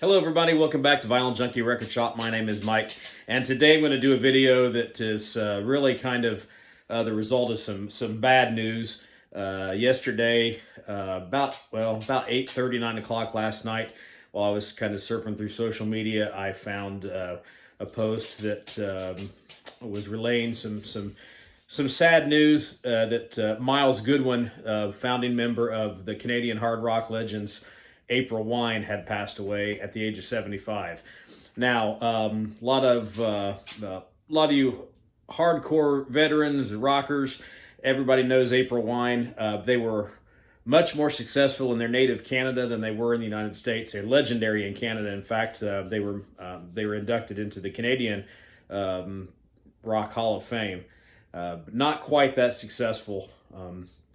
Hello everybody, welcome back to Vinyl Junkie Record Shop. My name is Mike, and today I'm going to do a video that is really kind of the result of some bad news. Yesterday, about 8:30, 9 o'clock last night, while I was kind of surfing through social media, I found a post that was relaying some sad news that Myles Goodwyn, founding member of the Canadian hard rock legends April Wine, had passed away at the age of 75. Now, a lot of you hardcore veterans, rockers, everybody knows April Wine. They were much more successful in their native Canada than they were in the United States. They're legendary in Canada. In fact, they were inducted into the Canadian Rock Hall of Fame. Not quite that successful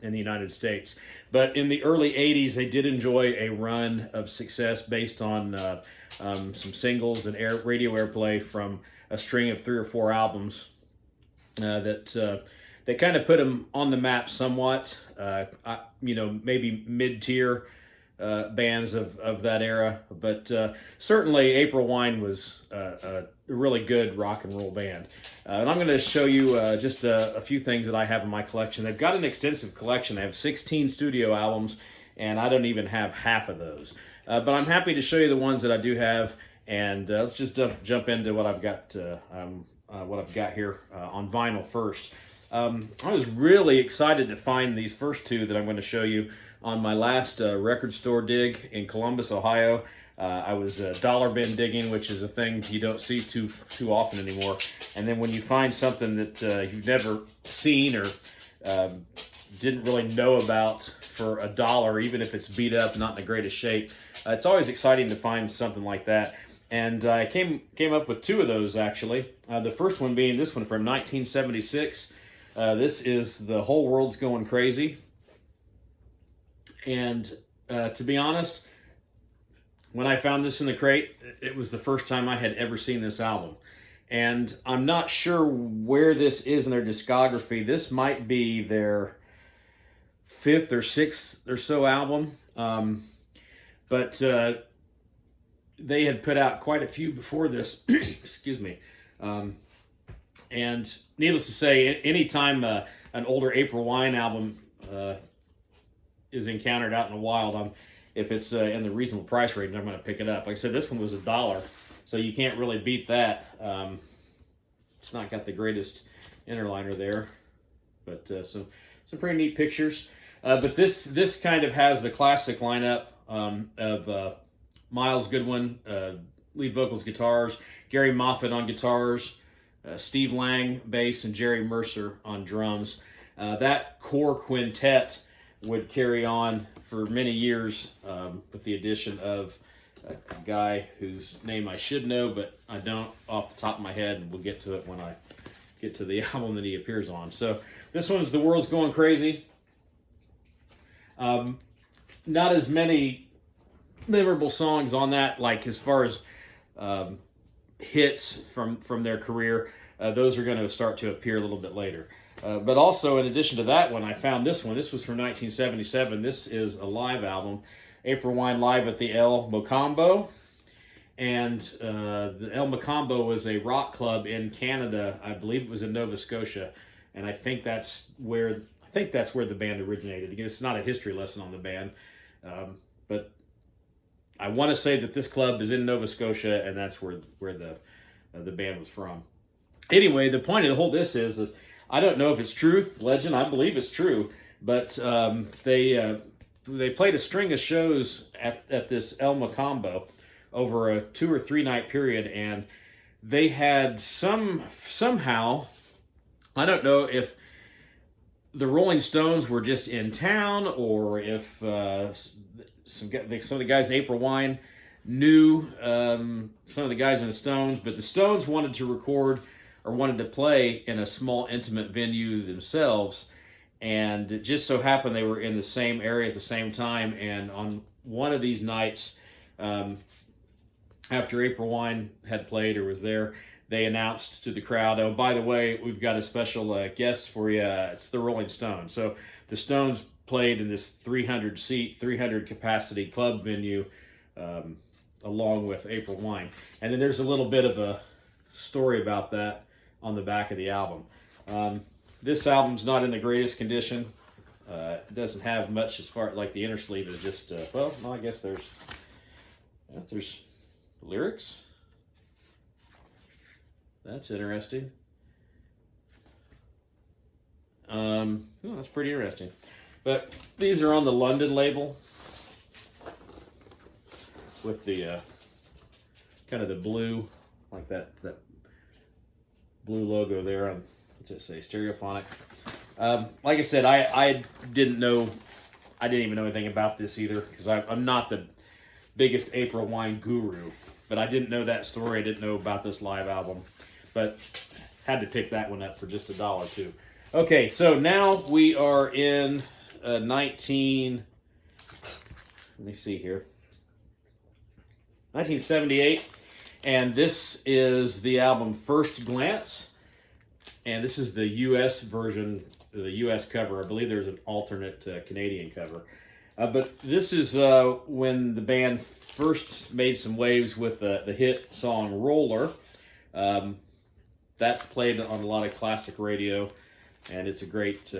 in the United States. But in the early 80s, they did enjoy a run of success based on some singles and radio airplay from a string of 3 or 4 albums that kind of put them on the map somewhat. Maybe mid-tier bands of that era. But certainly April Wine was a really good rock and roll band. And I'm going to show you just a few things that I have in my collection. They've got an extensive collection. They have 16 studio albums, and I don't even have half of those. But I'm happy to show you the ones that I do have, and let's just jump into what I've got here on vinyl first. I was really excited to find these first two that I'm going to show you on my last record store dig in Columbus, Ohio. I was dollar bin digging, which is a thing you don't see too often anymore. And then when you find something that you've never seen or didn't really know about for $1, even if it's beat up, not in the greatest shape, it's always exciting to find something like that. And I came up with 2 of those, actually. The first one being this one from 1976. This is The Whole World's Going Crazy. And to be honest, when I found this in the crate, it was the first time I had ever seen this album. And I'm not sure where this is in their discography. This might be their 5th or 6th or so album. But they had put out quite a few before this. Excuse me. And needless to say, anytime an older April Wine album is encountered out in the wild, if it's in the reasonable price range, I'm going to pick it up. Like I said, this one was $1, so you can't really beat that. It's not got the greatest inner liner there, but some pretty neat pictures. But this kind of has the classic lineup of Myles Goodwyn, lead vocals, guitars, Gary Moffat on guitars, Steve Lang bass, and Jerry Mercer on drums. That core quintet would carry on for many years with the addition of a guy whose name I should know, but I don't off the top of my head, and we'll get to it when I get to the album that he appears on. So this one's The World's Going Crazy. Not as many memorable songs on that, like as far as hits from their career. Those are going to start to appear a little bit later. But also, in addition to that one, I found this one. This was from 1977. This is a live album, April Wine live at the El Mocambo. And the El Mocambo was a rock club in Canada. I believe it was in Nova Scotia. And I think that's where the band originated. Again, it's not a history lesson on the band, but I want to say that this club is in Nova Scotia, and that's where the band was from. Anyway, the point of the whole this is I don't know if it's truth, legend. I believe it's true, but they played a string of shows at this El Mocambo over a 2 or 3 night period, and they had somehow, I don't know if the Rolling Stones were just in town or if some of the guys in April Wine knew some of the guys in the Stones, but the Stones wanted to record or wanted to play in a small intimate venue themselves, and it just so happened they were in the same area at the same time. And on one of these nights, after April Wine had played or was there, they announced to the crowd, "Oh, by the way, we've got a special guest for you. It's the Rolling Stones." So the Stones played in this 300 capacity club venue along with April Wine. And then there's a little bit of a story about that on the back of the album. This album's not in the greatest condition. It doesn't have much as far like the inner sleeve is just well, I guess there's lyrics. That's interesting. Oh, that's pretty interesting. But these are on the London label with the kind of the blue, like that blue logo there on, what's it say, Stereophonic. Like I said, I didn't even know anything about this either, because I'm not the biggest April Wine guru, but I didn't know that story. I didn't know about this live album, but had to pick that one up for just $1 too. Okay, so now we are in 1978, and this is the album First Glance, and this is the U.S. version, the U.S. cover. I believe there's an alternate Canadian cover. But this is when the band first made some waves with the hit song Roller. That's played on a lot of classic radio, and it's a great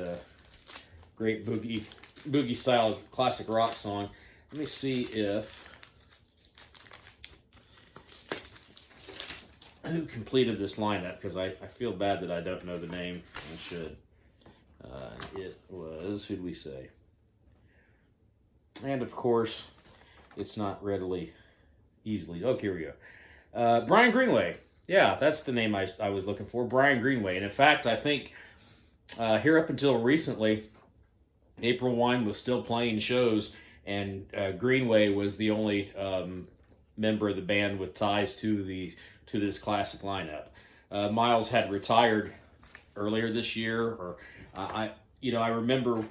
boogie style classic rock song. Let me see if who completed this lineup, because I feel bad that I don't know the name. I should. It was, who do we say? And of course, it's not readily, easily. Oh, here we go. Brian Greenway. Yeah, that's the name I was looking for. Brian Greenway. And in fact, I think here up until recently, April Wine was still playing shows, and Greenway was the only member of the band with ties to this classic lineup. Myles had retired earlier this year, or I remember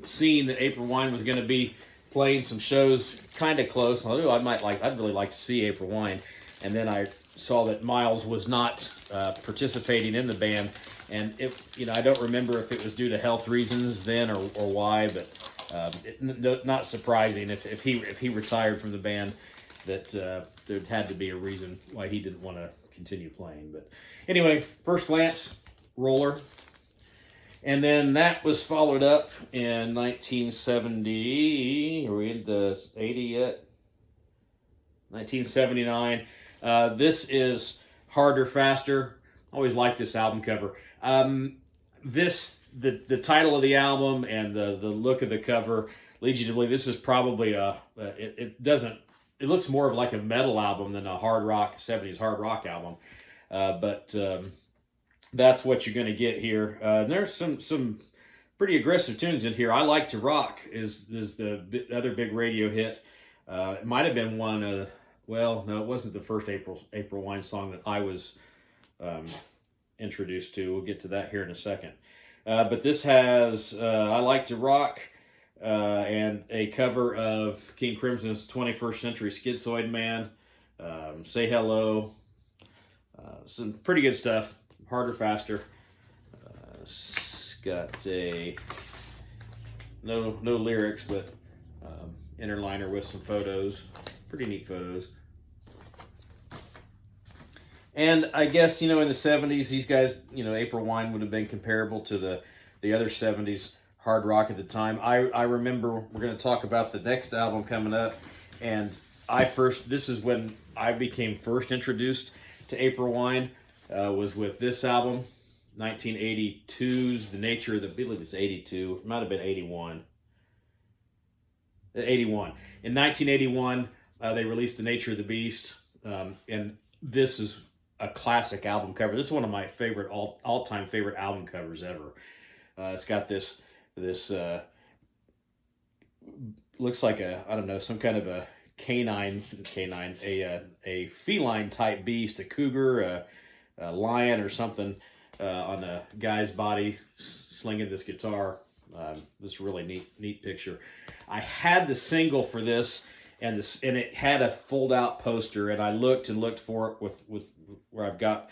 seeing that April Wine was going to be playing some shows kind of close. I thought, I'd really like to see April Wine, and then I saw that Myles was not participating in the band, and I don't remember if it was due to health reasons then or why, but not surprising if he retired from the band, that there had to be a reason why he didn't want to continue playing. But anyway, First Glance, Roller. And then that was followed up in 1970. Are we into 80 yet? 1979. This is Harder, Faster. Always liked this album cover. The title of the album and the look of the cover leads you to believe this is probably it looks more of like a metal album than a hard rock, 70s hard rock album. But that's what you're going to get here. There's some pretty aggressive tunes in here. I Like to Rock is the other big radio hit. It might have been one. Well, no, it wasn't the first April Wine song that I was introduced to. We'll get to that here in a second. But this has I Like to Rock and a cover of King Crimson's 21st Century Schizoid Man, Say Hello. Some pretty good stuff. Harder, Faster. It's got no lyrics, but inner liner with some photos. Pretty neat photos. And I guess, in the 70s, these guys, April Wine would have been comparable to the other 70s hard rock at the time. I remember, we're going to talk about the next album coming up, and this is when I became first introduced to April Wine, was with this album, 1982's The Nature of the Beast. I believe it's 82. It might have been 81. 81. In 1981, they released The Nature of the Beast, and this is a classic album cover. This is one of my favorite, all-time favorite album covers ever. It's got this looks like some kind of a a feline type beast, a cougar, a lion or something, on a guy's body slinging this guitar. This really neat picture. I had the single for this, and it had a fold out poster, and I looked for it with where I've got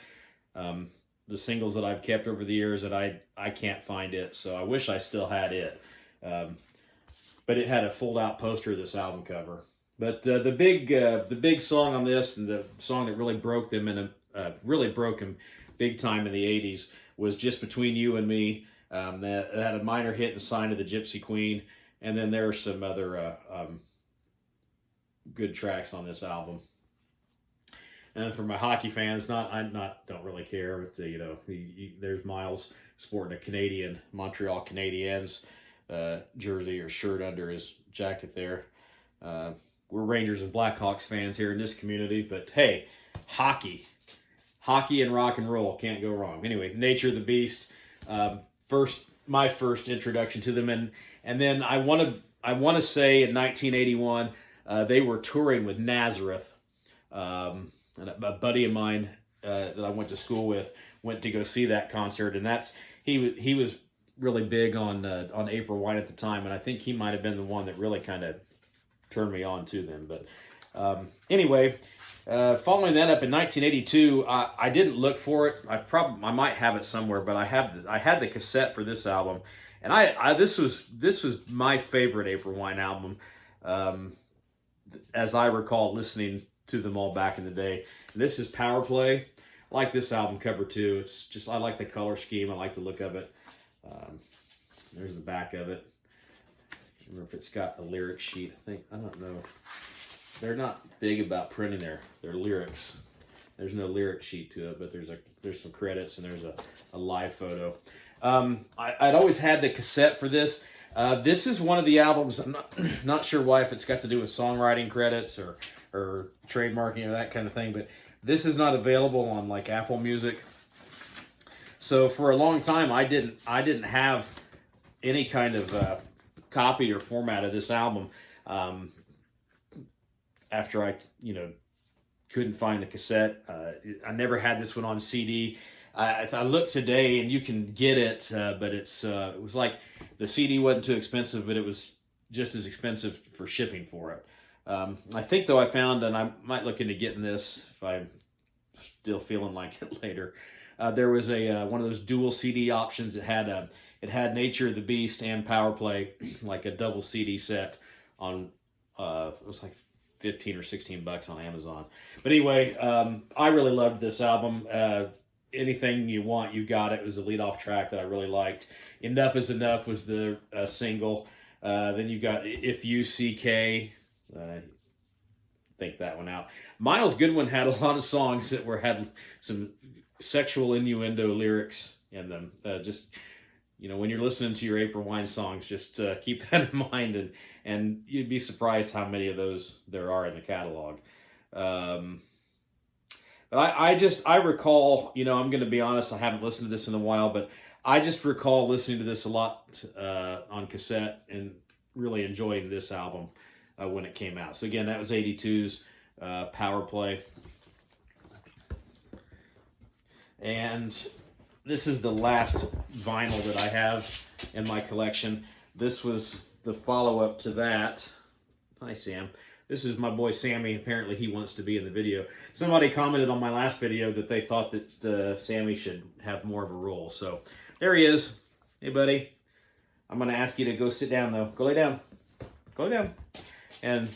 the singles that I've kept over the years, and I can't find it, so I wish I still had it. But it had a fold out poster of this album cover. But the big song on this, and the song that really broke them really broke him big time in the '80s, was "Just Between You and Me." That had a minor hit and "Sign of the Gypsy Queen," and then there are some other good tracks on this album. And for my hockey fans, don't really care, but there's Myles sporting a Canadien, Montreal Canadiens jersey or shirt under his jacket there. We're Rangers and Blackhawks fans here in this community, but hey, hockey and rock and roll can't go wrong. Anyway, Nature of the Beast, my first introduction to them, and then I want to say in 1981 they were touring with Nazareth. And a buddy of mine that I went to school with went to go see that concert, and he was really big on April Wine at the time, and I think he might have been the one that really kind of turned me on to them. But anyway, following that up in 1982, I didn't look for it. I might have it somewhere, but I had the cassette for this album, and this was my favorite April Wine album, as I recall listening to them all back in the day. And this is Power Play. I like this album cover too. It's just, I like the color scheme. I like the look of it. There's the back of it. I don't remember if it's got a lyric sheet. I don't know. They're not big about printing their lyrics. There's no lyric sheet to it, but there's some credits, and there's a live photo. I'd always had the cassette for this. This is one of the albums, I'm not sure why, if it's got to do with songwriting credits or trademarking or that kind of thing, but this is not available on like Apple Music. So for a long time, I didn't have any kind of copy or format of this album. After I couldn't find the cassette, I never had this one on CD. I looked today, and you can get it, but it was like the CD wasn't too expensive, but it was just as expensive for shipping for it. I think, though, I found, and I might look into getting this if I'm still feeling like it later. There was one of those dual CD options. It had Nature of the Beast and Power Play, like a double CD set on. It was like $15 or $16 on Amazon. But anyway, I really loved this album. Anything You Want, You Got It was the lead-off track that I really liked. Enough Is Enough was the single. Then you got If You CK. Think that one out. Myles Goodwyn had a lot of songs that had some sexual innuendo lyrics in them. Just when you're listening to your April Wine songs, just keep that in mind, and you'd be surprised how many of those there are in the catalog. But I recall, I'm going to be honest, I haven't listened to this in a while, but I just recall listening to this a lot on cassette and really enjoying this album when it came out. So again, that was 82's Power Play. And this is the last vinyl that I have in my collection. This was the follow-up to that. Hi, Sam. This is my boy Sammy. Apparently he wants to be in the video. Somebody commented on my last video that they thought that Sammy should have more of a role. So there he is. Hey, buddy. I'm going to ask you to go sit down, though. Go lay down. Go lay down. And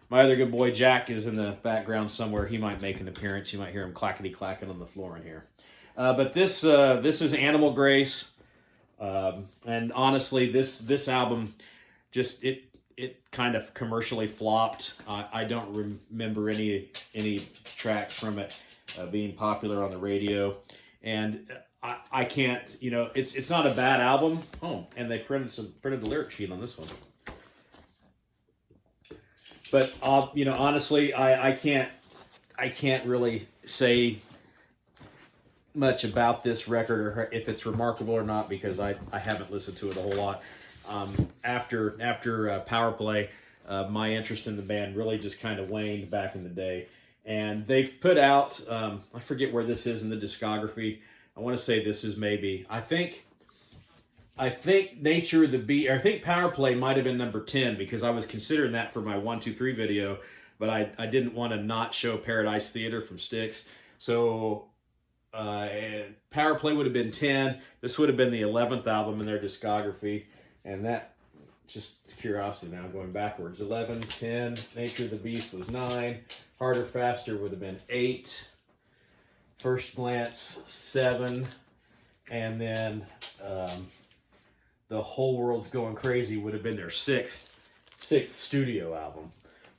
my other good boy Jack is in the background somewhere. He might make an appearance. You might hear him clackety-clacking on the floor in here. But this is Animal Grace. And honestly, this album just it kind of commercially flopped. I don't remember any tracks from it being popular on the radio, and I can't. It's not a bad album. Oh, and they printed the lyric sheet on this one. But honestly, I can't really say much about this record or if it's remarkable or not, because I haven't listened to it a whole lot. After Power Play, my interest in the band really just kind of waned back in the day. And they've put out, I forget where this is in the discography. I want to say this is maybe, I think Nature of the Beast, I think Power Play might have been number 10, because I was considering that for my 1, 2, 3 video, but I didn't want to not show Paradise Theater from Styx. So Power Play would have been 10. This would have been the 11th album in their discography. And that just curiosity now, going backwards. 11, 10, Nature of the Beast was 9, Harder, Faster would have been 8, First Glance 7, and then The Whole World's Going Crazy would have been their sixth studio album.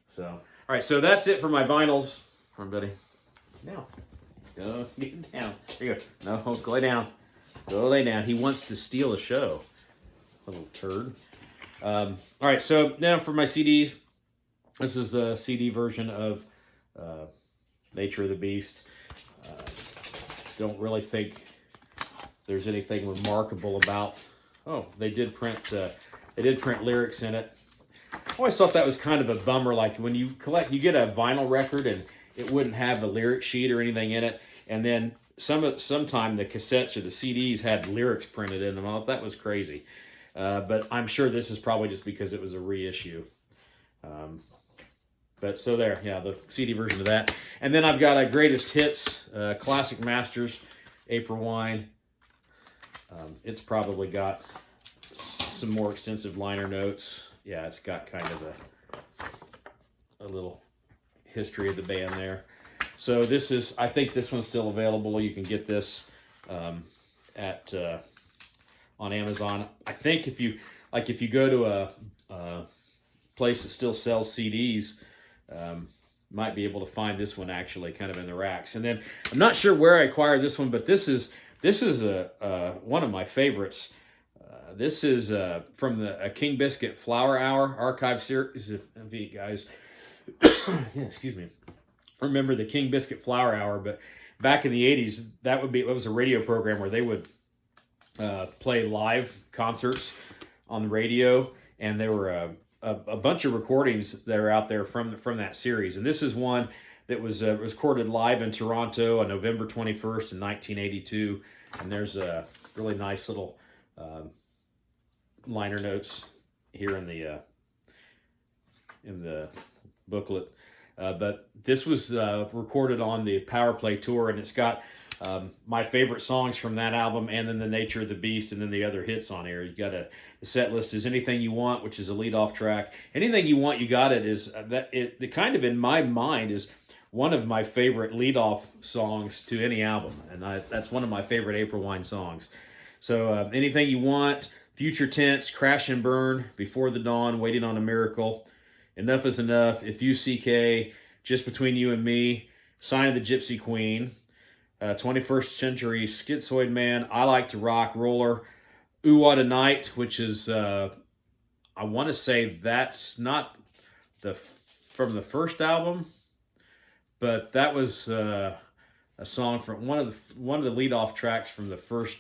So, all right, so that's it for my vinyls. Come on, buddy. Now, go get down. There you go. No, go lay down. Go lay down. He wants to steal the show. Little turd. All right, so now for my CDs. This is a CD version of Nature of the Beast. Don't really think there's anything remarkable about. Oh, they did print lyrics in it. I always thought that was kind of a bummer. Like when you get a vinyl record and it wouldn't have a lyric sheet or anything in it, and then sometime the cassettes or the CDs had lyrics printed in them. I thought that was crazy. But I'm sure this is probably just because it was a reissue. But so there, yeah, the CD version of that. And then I've got a Greatest Hits, Classic Masters, April Wine. It's probably got some more extensive liner notes. Yeah, it's got kind of a little history of the band there. So this is, I think this one's still available. You can get this at on Amazon. I think if you go to a place that still sells CDs, might be able to find this one actually kind of in the racks. And then I'm not sure where I acquired this one, but this is one of my favorites. This is from the King Biscuit Flower Hour archive series. If you guys, yeah, excuse me, remember the King Biscuit Flower Hour, but back in the 80s, it was a radio program where they would play live concerts on the radio, and there were a bunch of recordings that are out there from that series. And this is one that was recorded live in Toronto on November 21st in 1982. And there's a really nice little liner notes here in the booklet. But this was recorded on the Power Play tour, and it's got my favorite songs from that album, and then the Nature of the Beast, and then the other hits on here. You got the set list is Anything You Want, which is a lead-off track. Anything You Want, You Got It is it kind of in my mind is one of my favorite lead-off songs to any album, and that's one of my favorite April Wine songs. So Anything You Want, Future Tense, Crash and Burn, Before the Dawn, Waiting on a Miracle, Enough is Enough, If You CK, Just Between You and Me, Sign of the Gypsy Queen, 21st Century Schizoid Man, I Like to Rock, Roller, Ooh What a Night, which is, I want to say that's not from the first album, but that was a song from one of the lead-off tracks from the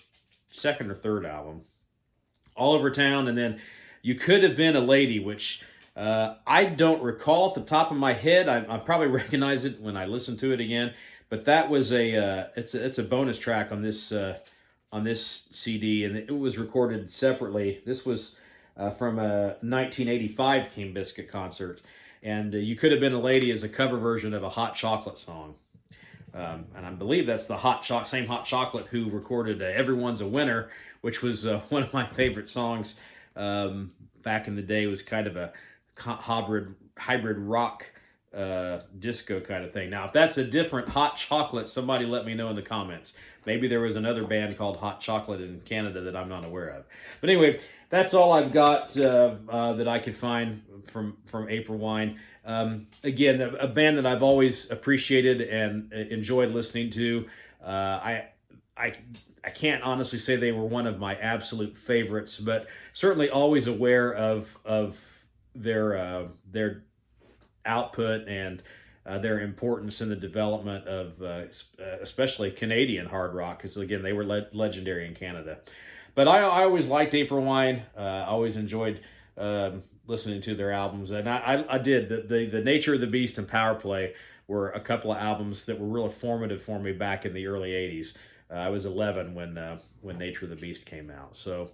second or third album. All Over Town, and then You Could Have Been a Lady, which I don't recall at the top of my head. I probably recognize it when I listen to it again. But that was it's a bonus track on this CD, and it was recorded separately. This was from a 1985 King Biscuit concert, and You Could Have Been a Lady is a cover version of a Hot Chocolate song, and I believe that's the same Hot Chocolate who recorded Everyone's a Winner, which was one of my favorite songs back in the day. It was kind of a hybrid rock disco kind of thing. Now, if that's a different Hot Chocolate, somebody let me know in the comments. Maybe there was another band called Hot Chocolate in Canada that I'm not aware of. But anyway, that's all I've got that I could find from April Wine. Again, a band that I've always appreciated and enjoyed listening to. I can't honestly say they were one of my absolute favorites, but certainly always aware of their output and their importance in the development of especially Canadian hard rock, because again, they were legendary in Canada. But I always liked April Wine. I always enjoyed listening to their albums, and I did. The Nature of the Beast and Power Play were a couple of albums that were really formative for me back in the early 80s. I was 11 when Nature of the Beast came out. So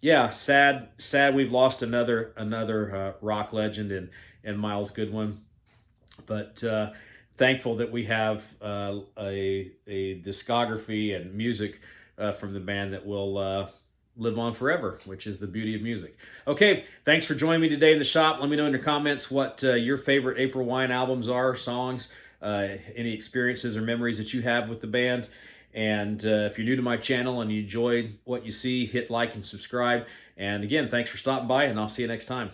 yeah, sad we've lost another rock legend in Myles Goodwyn, but thankful that we have a discography and music from the band that will live on forever, which is the beauty of music. Okay, thanks for joining me today in the shop. Let me know in your comments what your favorite April Wine albums are, songs, any experiences or memories that you have with the band. And if you're new to my channel and you enjoyed what you see, hit like and subscribe. And again, thanks for stopping by, and I'll see you next time.